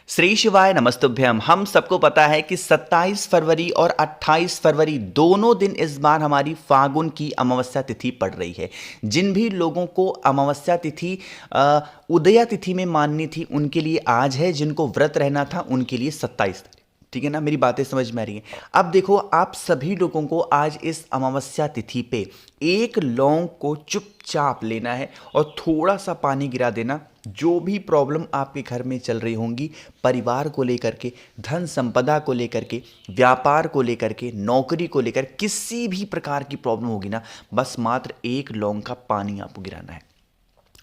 श्री शिवाय नमस्तुभ्यम। हम सबको पता है कि 27 फरवरी और 28 फरवरी दोनों दिन इस बार हमारी फागुन की अमावस्या तिथि पड़ रही है। जिन भी लोगों को अमावस्या तिथि उदया तिथि में माननी थी उनके लिए आज है, जिनको व्रत रहना था उनके लिए 27। ठीक है ना, मेरी बातें समझ में आ रही हैं। अब देखो, आप सभी लोगों को आज इस अमावस्या तिथि पे एक लौंग को चुपचाप लेना है और थोड़ा सा पानी गिरा देना। जो भी प्रॉब्लम आपके घर में चल रही होंगी, परिवार को लेकर के, धन संपदा को लेकर के, व्यापार को लेकर के, नौकरी को लेकर, किसी भी प्रकार की प्रॉब्लम होगी ना, बस मात्र एक लौंग का पानी आपको गिराना है।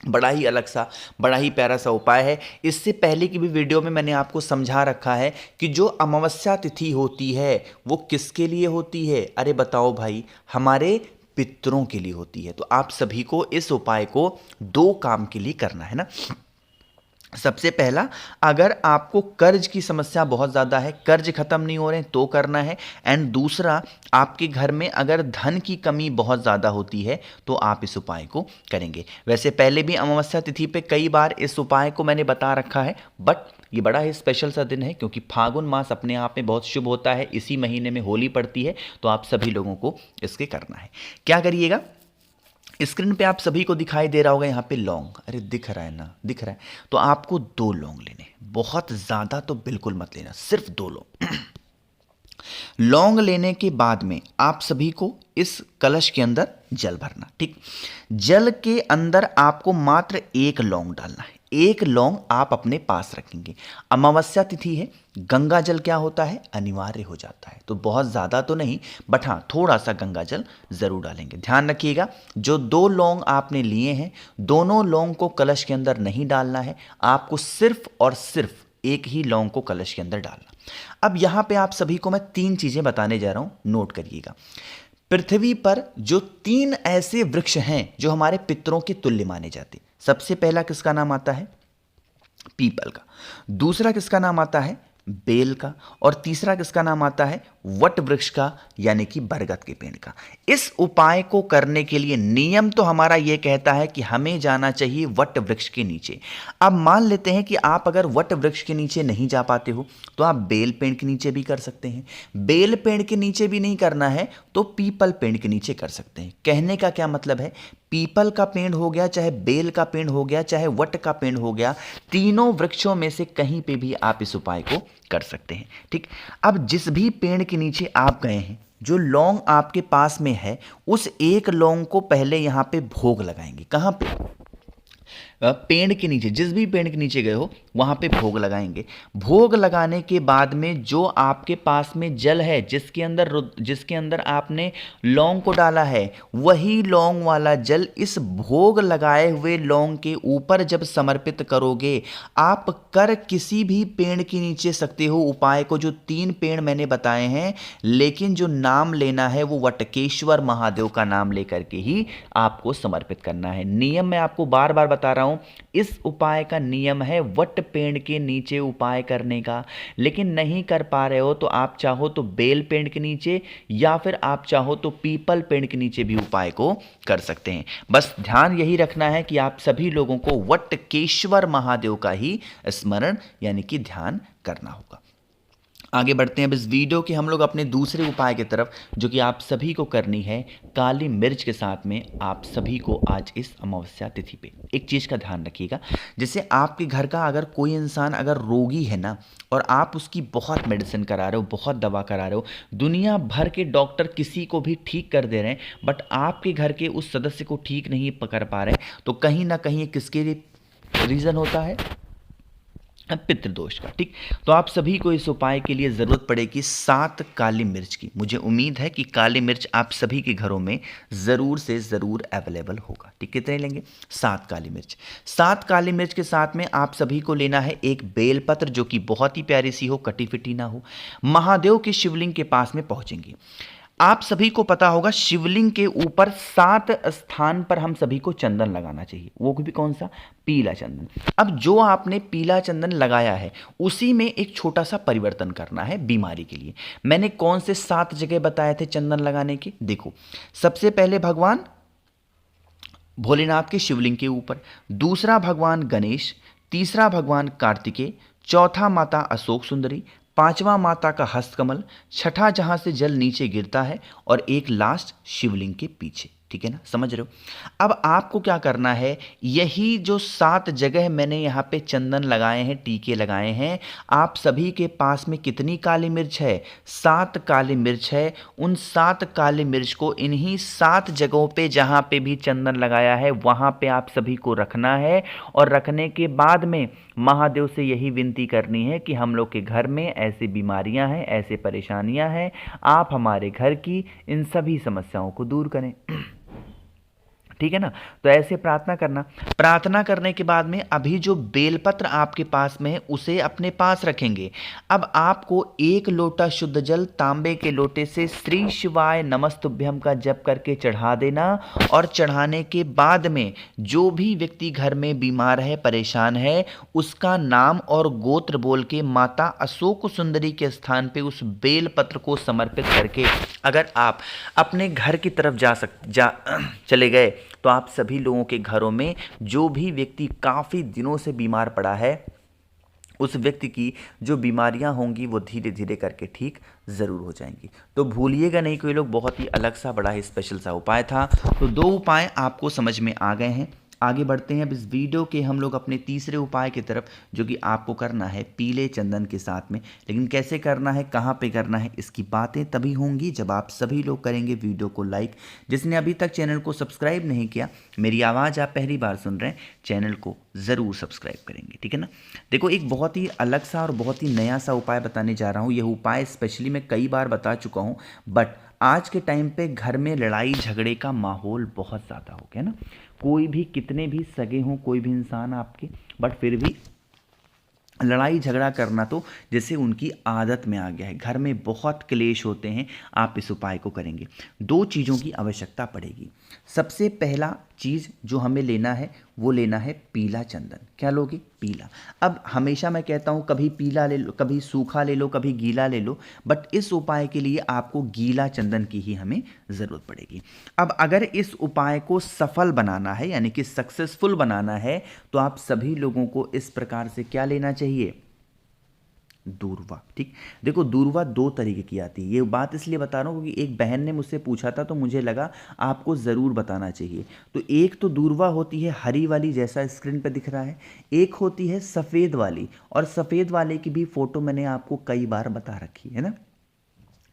बड़ा ही अलग सा, बड़ा ही प्यारा सा उपाय है। इससे पहले की भी वीडियो में मैंने आपको समझा रखा है कि जो अमावस्या तिथि होती है वो किसके लिए होती है। अरे बताओ भाई, हमारे पितरों के लिए होती है। तो आप सभी को इस उपाय को दो काम के लिए करना है ना। सबसे पहला, अगर आपको कर्ज की समस्या बहुत ज़्यादा है, कर्ज खत्म नहीं हो रहे हैं तो करना है। एंड दूसरा, आपके घर में अगर धन की कमी बहुत ज़्यादा होती है तो आप इस उपाय को करेंगे। वैसे पहले भी अमावस्या तिथि पे कई बार इस उपाय को मैंने बता रखा है, बट ये बड़ा ही स्पेशल सा दिन है क्योंकि फागुन मास अपने आप में बहुत शुभ होता है। इसी महीने में होली पड़ती है, तो आप सभी लोगों को इसके करना है। क्या करिएगा, स्क्रीन पे आप सभी को दिखाई दे रहा होगा यहाँ पे लौंग। अरे दिख रहा है ना, दिख रहा है। तो आपको दो लौंग लेने, बहुत ज़्यादा तो बिल्कुल मत लेना, सिर्फ दो लौंग। लौंग लेने के बाद में आप सभी को इस कलश के अंदर जल भरना। ठीक, जल के अंदर आपको मात्र एक लौंग डालना है। एक लौंग आप अपने पास रखेंगे। अमावस्या तिथि है, गंगा जल क्या होता है, अनिवार्य हो जाता है। तो बहुत ज़्यादा तो नहीं, बट हाँ थोड़ा सा गंगा जल ज़रूर डालेंगे। ध्यान रखिएगा, जो दो लौंग आपने लिए हैं, दोनों लौंग को कलश के अंदर नहीं डालना है। आपको सिर्फ और सिर्फ एक ही लौंग को कलश के अंदर डालना। अब यहां पे आप सभी को मैं तीन चीजें बताने जा रहा हूं, नोट करिएगा। पृथ्वी पर जो तीन ऐसे वृक्ष हैं जो हमारे पितरों के तुल्य माने जाते हैं, सबसे पहला किसका नाम आता है, पीपल का। दूसरा किसका नाम आता है, बेल का। और तीसरा किसका नाम आता है, वट वृक्ष का, यानी कि बरगद के पेड़ का। इस उपाय को करने के लिए नियम तो हमारा यह कहता है कि हमें जाना चाहिए वट वृक्ष के नीचे। अब मान लेते हैं कि आप अगर वट वृक्ष के नीचे नहीं जा पाते हो तो आप बेल पेड़ के नीचे भी कर सकते हैं। बेल पेड़ के नीचे भी नहीं करना है तो पीपल पेड़ के नीचे कर सकते हैं। कहने का क्या मतलब है, पीपल का पेड़ हो गया, चाहे बेल का पेड़ हो गया, चाहे वट का पेड़ हो गया, तीनों वृक्षों में से कहीं पे भी आप इस उपाय को कर सकते हैं। ठीक, अब जिस भी पेड़ के नीचे आप गए हैं, जो लौंग आपके पास में है, उस एक लौंग को पहले यहां पे भोग लगाएंगे। कहां पे, पेड़ के नीचे, जिस भी पेड़ के नीचे गए हो वहां पे भोग लगाएंगे। भोग लगाने के बाद में जो आपके पास में जल है, जिसके अंदर आपने लौंग को डाला है, वही लौंग वाला जल इस भोग लगाए हुए लौंग के ऊपर जब समर्पित करोगे, आप कर किसी भी पेड़ के नीचे सकते हो। उपाय को जो तीन पेड़ मैंने बताए हैं, लेकिन जो नाम लेना है वो वटकेश्वर महादेव का नाम लेकर के ही आपको समर्पित करना है। नियम मैं आपको बार बार बता रहा हूं, इस उपाय का नियम है वट पेड़ के नीचे उपाय करने का। लेकिन नहीं कर पा रहे हो तो आप चाहो तो बेल पेड़ के नीचे, या फिर आप चाहो तो पीपल पेड़ के नीचे भी उपाय को कर सकते हैं। बस ध्यान यही रखना है कि आप सभी लोगों को वटकेश्वर महादेव का ही स्मरण यानी कि ध्यान करना होगा। आगे बढ़ते हैं अब इस वीडियो के हम लोग अपने दूसरे उपाय की तरफ, जो कि आप सभी को करनी है काली मिर्च के साथ में। आप सभी को आज इस अमावस्या तिथि पे एक चीज़ का ध्यान रखिएगा। जैसे आपके घर का अगर कोई इंसान अगर रोगी है ना, और आप उसकी बहुत मेडिसिन करा रहे हो, बहुत दवा करा रहे हो, दुनिया भर के डॉक्टर किसी को भी ठीक कर दे रहे हैं, बट आपके घर के उस सदस्य को ठीक नहीं कर पा रहे, तो कहीं ना कहीं किसके लिए रीज़न होता है, पितृदोष का। ठीक, तो आप सभी को इस उपाय के लिए ज़रूरत पड़ेगी 7 काली मिर्च की। मुझे उम्मीद है कि काली मिर्च आप सभी के घरों में ज़रूर से ज़रूर अवेलेबल होगा। ठीक, कितने लेंगे, 7 काली मिर्च। 7 काली मिर्च के साथ में आप सभी को लेना है एक बेलपत्र, जो कि बहुत ही प्यारी सी हो, कटी फिटी ना हो। महादेव के शिवलिंग के पास में पहुंचेंगे। आप सभी को पता होगा शिवलिंग के ऊपर 7 स्थान पर हम सभी को चंदन लगाना चाहिए, वो भी कौन सा, पीला चंदन। अब जो आपने पीला चंदन लगाया है उसी में एक छोटा सा परिवर्तन करना है बीमारी के लिए। मैंने कौन से 7 जगह बताए थे चंदन लगाने के, देखो, सबसे पहले भगवान भोलेनाथ के शिवलिंग के ऊपर, दूसरा भगवान गणेश, तीसरा भगवान कार्तिकेय, चौथा माता अशोक सुंदरी, पांचवा माता का हस्तकमल, छठा जहां से जल नीचे गिरता है, और एक लास्ट शिवलिंग के पीछे। ठीक है ना, समझ रहे हो। अब आपको क्या करना है, यही जो 7 जगह मैंने यहाँ पे चंदन लगाए हैं, टीके लगाए हैं, आप सभी के पास में कितनी काली मिर्च है, 7 काली मिर्च है। उन 7 काली मिर्च को इन्हीं 7 जगहों पे जहाँ पे भी चंदन लगाया है वहाँ पे आप सभी को रखना है। और रखने के बाद में महादेव से यही विनती करनी है कि हम लोग के घर में ऐसी बीमारियां हैं, ऐसे परेशानियां हैं, आप हमारे घर की इन सभी समस्याओं को दूर करें। ठीक है ना, तो ऐसे प्रार्थना करना। प्रार्थना करने के बाद में अभी जो बेलपत्र आपके पास में है उसे अपने पास रखेंगे। अब आपको 1 लोटा शुद्ध जल तांबे के लोटे से श्री शिवाय नमस्तुभ्यम का जप करके चढ़ा देना। और चढ़ाने के बाद में जो भी व्यक्ति घर में बीमार है, परेशान है, उसका नाम और गोत्र बोल के माता अशोक सुंदरी के स्थान पे उस बेलपत्र को समर्पित करके अगर आप अपने घर की तरफ चले गए तो आप सभी लोगों के घरों में जो भी व्यक्ति काफ़ी दिनों से बीमार पड़ा है, उस व्यक्ति की जो बीमारियां होंगी वो धीरे धीरे करके ठीक ज़रूर हो जाएंगी। तो भूलिएगा नहीं, कोई लोग बहुत ही अलग सा बड़ा ही स्पेशल सा उपाय था। तो 2 उपाय आपको समझ में आ गए हैं। आगे बढ़ते हैं अब इस वीडियो के हम लोग अपने तीसरे उपाय की तरफ, जो कि आपको करना है पीले चंदन के साथ में। लेकिन कैसे करना है, कहाँ पे करना है, इसकी बातें तभी होंगी जब आप सभी लोग करेंगे वीडियो को लाइक। जिसने अभी तक चैनल को सब्सक्राइब नहीं किया, मेरी आवाज़ आप पहली बार सुन रहे हैं, चैनल को ज़रूर सब्सक्राइब करेंगे। ठीक है ना। देखो, एक बहुत ही अलग सा और बहुत ही नया सा उपाय बताने जा रहा हूँ। यह उपाय स्पेशली मैं कई बार बता चुका हूँ, बट आज के टाइम पे घर में लड़ाई झगड़े का माहौल बहुत ज़्यादा हो गया ना। कोई भी, कितने भी सगे हों, कोई भी इंसान आपके, बट फिर भी लड़ाई झगड़ा करना तो जैसे उनकी आदत में आ गया है। घर में बहुत क्लेश होते हैं। आप इस उपाय को करेंगे, 2 चीज़ों की आवश्यकता पड़ेगी। सबसे पहला चीज़ जो हमें लेना है वो लेना है पीला चंदन। क्या लोगे? पीला। अब हमेशा मैं कहता हूँ कभी पीला ले लो, कभी सूखा ले लो, कभी गीला ले लो, बट इस उपाय के लिए आपको गीला चंदन की ही हमें ज़रूरत पड़ेगी। अब अगर इस उपाय को सफल बनाना है, यानी कि सक्सेसफुल बनाना है, तो आप सभी लोगों को इस प्रकार से क्या लेना चाहिए? दूर्वा। ठीक, देखो दूर्वा 2 तरीके की आती है। ये बात इसलिए बता रहा हूँ क्योंकि एक बहन ने मुझसे पूछा था तो मुझे लगा आपको ज़रूर बताना चाहिए। तो एक तो दूर्वा होती है हरी वाली, जैसा स्क्रीन पे दिख रहा है, एक होती है सफ़ेद वाली, और सफ़ेद वाले की भी फ़ोटो मैंने आपको कई बार बता रखी है ना।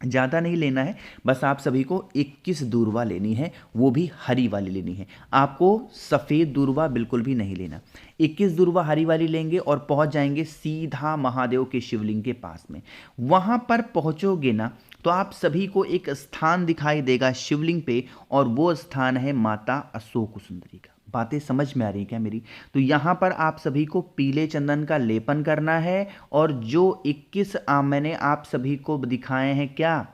ज़्यादा नहीं लेना है, बस आप सभी को 21 दूर्वा लेनी है, वो भी हरी वाली लेनी है। आपको सफ़ेद दूर्वा बिल्कुल भी नहीं लेना। 21 दूर्वा हरी वाली लेंगे और पहुंच जाएंगे सीधा महादेव के शिवलिंग के पास में। वहां पर पहुंचोगे ना तो आप सभी को एक स्थान दिखाई देगा शिवलिंग पे, और वो स्थान है माता अशोक सुंदरी का। बातें समझ में आ रही क्या मेरी? तो यहाँ पर आप सभी को पीले चंदन का लेपन करना है, और जो 21 मैंने आप सभी को दिखाए हैं, क्या,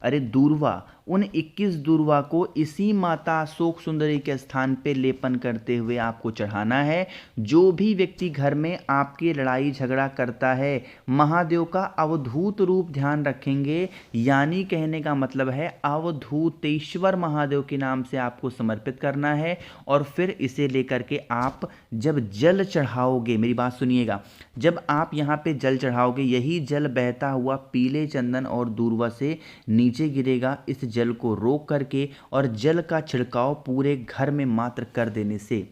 अरे दूर्वा, उन 21 दूर्वा को इसी माता अशोक सुंदरी के स्थान पे लेपन करते हुए आपको चढ़ाना है। जो भी व्यक्ति घर में आपकी लड़ाई झगड़ा करता है, महादेव का अवधूत रूप ध्यान रखेंगे, यानी कहने का मतलब है अवधूतेश्वर महादेव के नाम से आपको समर्पित करना है। और फिर इसे लेकर के आप जब जल चढ़ाओगे, मेरी बात सुनिएगा, जब आप यहाँ पे जल चढ़ाओगे, यही जल बहता हुआ पीले चंदन और दूर्वा से नीचे गिरेगा। इस जल को रोक करके और जल का छिड़काव पूरे घर में मात्र कर देने से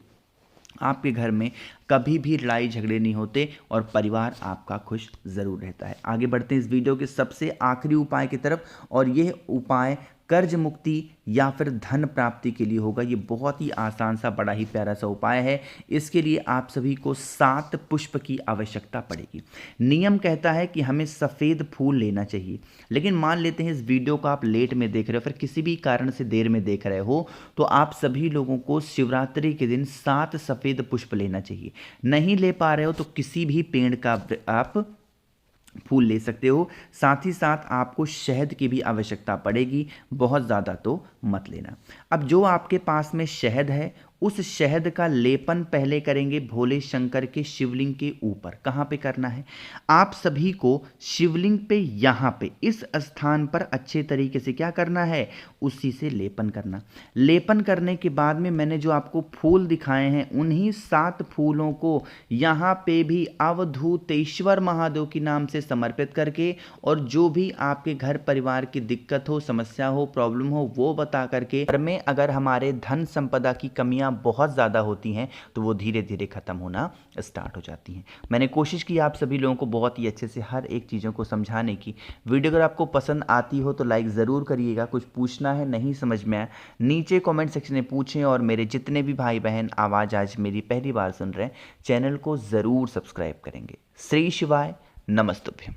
आपके घर में कभी भी लड़ाई झगड़े नहीं होते और परिवार आपका खुश ज़रूर रहता है। आगे बढ़ते हैं इस वीडियो के सबसे आखिरी उपाय की तरफ, और यह उपाय कर्ज मुक्ति या फिर धन प्राप्ति के लिए होगा। ये बहुत ही आसान सा, बड़ा ही प्यारा सा उपाय है। इसके लिए आप सभी को 7 पुष्प की आवश्यकता पड़ेगी। नियम कहता है कि हमें सफ़ेद फूल लेना चाहिए, लेकिन मान लेते हैं इस वीडियो को आप लेट में देख रहे हो, फिर किसी भी कारण से देर में देख रहे हो, तो आप सभी लोगों को शिवरात्रि के दिन 7 सफ़ेद पुष्प लेना चाहिए। नहीं ले पा रहे हो तो किसी भी पेड़ का आप फूल ले सकते हो। साथ ही साथ आपको शहद की भी आवश्यकता पड़ेगी, बहुत ज़्यादा तो मत लेना। अब जो आपके पास में शहद है उस शहद का लेपन पहले करेंगे भोले शंकर के शिवलिंग के ऊपर। कहाँ पे करना है? आप सभी को शिवलिंग पे, यहाँ पे इस स्थान पर अच्छे तरीके से क्या करना है? उसी से लेपन करना। लेपन करने के बाद में मैंने जो आपको फूल दिखाए हैं, उन्हीं 7 फूलों को यहाँ पे भी अवधूतेश्वर महादेव के नाम से समर्पित करके, और जो भी आपके घर परिवार की दिक्कत हो, समस्या हो, प्रॉब्लम हो, वो बता करके, घर में अगर हमारे धन संपदा की कमियां बहुत ज़्यादा होती हैं तो वो धीरे धीरे ख़त्म होना स्टार्ट हो जाती हैं। मैंने कोशिश की आप सभी लोगों को बहुत ही अच्छे से हर एक चीज़ों को समझाने की। वीडियो अगर आपको पसंद आती हो तो लाइक ज़रूर करिएगा। कुछ पूछना है, नहीं समझ में आया, नीचे कमेंट सेक्शन में पूछें। और मेरे जितने भी भाई बहन आवाज़ आज मेरी पहली बार सुन रहे हैं, चैनल को ज़रूर सब्सक्राइब करेंगे। श्री शिवाय, नमस्तुभ्यम।